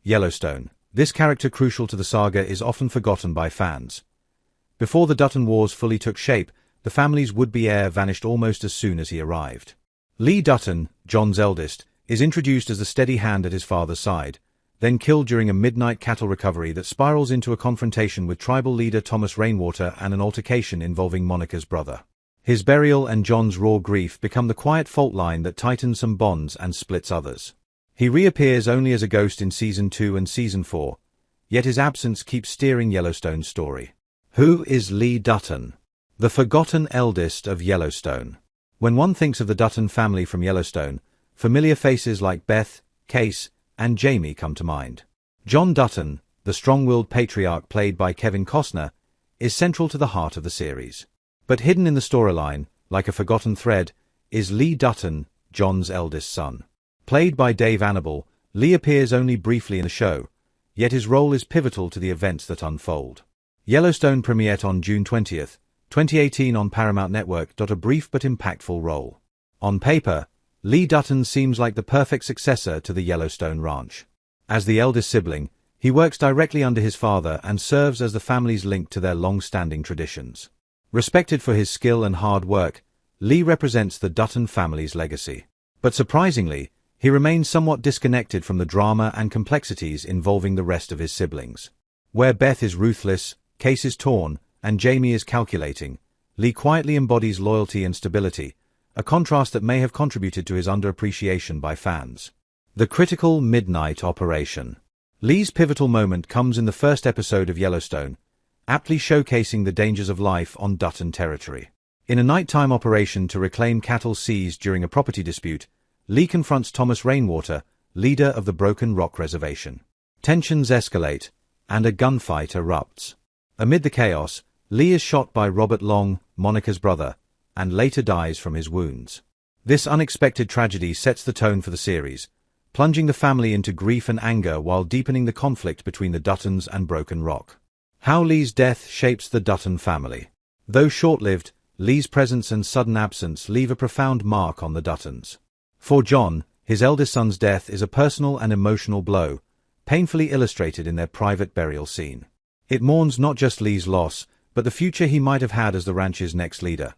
Yellowstone. This character crucial to the saga is often forgotten by fans. Before the Dutton Wars fully took shape, the family's would-be heir vanished almost as soon as he arrived. Lee Dutton, John's eldest, is introduced as the steady hand at his father's side, then killed during a midnight cattle recovery that spirals into a confrontation with tribal leader Thomas Rainwater and an altercation involving Monica's brother. His burial and John's raw grief become the quiet fault line that tightens some bonds and splits others. He reappears only as a ghost in Season 2 and Season 4, yet his absence keeps steering Yellowstone's story. Who is Lee Dutton? The forgotten eldest of Yellowstone. When one thinks of the Dutton family from Yellowstone, familiar faces like Beth, Case, and Jamie come to mind. John Dutton, the strong-willed patriarch played by Kevin Costner, is central to the heart of the series. But hidden in the storyline, like a forgotten thread, is Lee Dutton, John's eldest son. Played by Dave Annable, Lee appears only briefly in the show, yet his role is pivotal to the events that unfold. Yellowstone premiered on June 20, 2018 on Paramount Network. A brief but impactful role. On paper, Lee Dutton seems like the perfect successor to the Yellowstone Ranch. As the eldest sibling, he works directly under his father and serves as the family's link to their long-standing traditions. Respected for his skill and hard work, Lee represents the Dutton family's legacy. But surprisingly, he remains somewhat disconnected from the drama and complexities involving the rest of his siblings. Where Beth is ruthless, Case is torn, and Jamie is calculating, Lee quietly embodies loyalty and stability, a contrast that may have contributed to his underappreciation by fans. The critical midnight operation. Lee's pivotal moment comes in the first episode of Yellowstone, aptly showcasing the dangers of life on Dutton territory. In a nighttime operation to reclaim cattle seized during a property dispute, Lee confronts Thomas Rainwater, leader of the Broken Rock Reservation. Tensions escalate, and a gunfight erupts. Amid the chaos, Lee is shot by Robert Long, Monica's brother, and later dies from his wounds. This unexpected tragedy sets the tone for the series, plunging the family into grief and anger while deepening the conflict between the Duttons and Broken Rock. How Lee's death shapes the Dutton family. Though short-lived, Lee's presence and sudden absence leave a profound mark on the Duttons. For John, his eldest son's death is a personal and emotional blow, painfully illustrated in their private burial scene. It mourns not just Lee's loss, but the future he might have had as the ranch's next leader.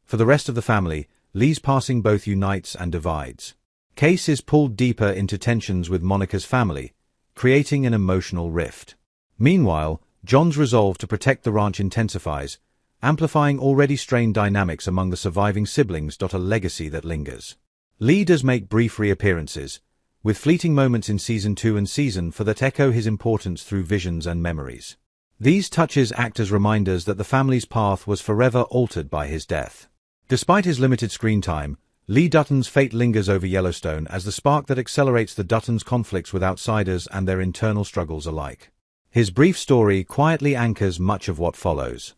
For the rest of the family, Lee's passing both unites and divides. Case is pulled deeper into tensions with Monica's family, creating an emotional rift. Meanwhile, John's resolve to protect the ranch intensifies, amplifying already strained dynamics among the surviving siblings. A legacy that lingers. Lee does make brief reappearances, with fleeting moments in Season 2 and Season 4 that echo his importance through visions and memories. These touches act as reminders that the family's path was forever altered by his death. Despite his limited screen time, Lee Dutton's fate lingers over Yellowstone as the spark that accelerates the Duttons' conflicts with outsiders and their internal struggles alike. His brief story quietly anchors much of what follows.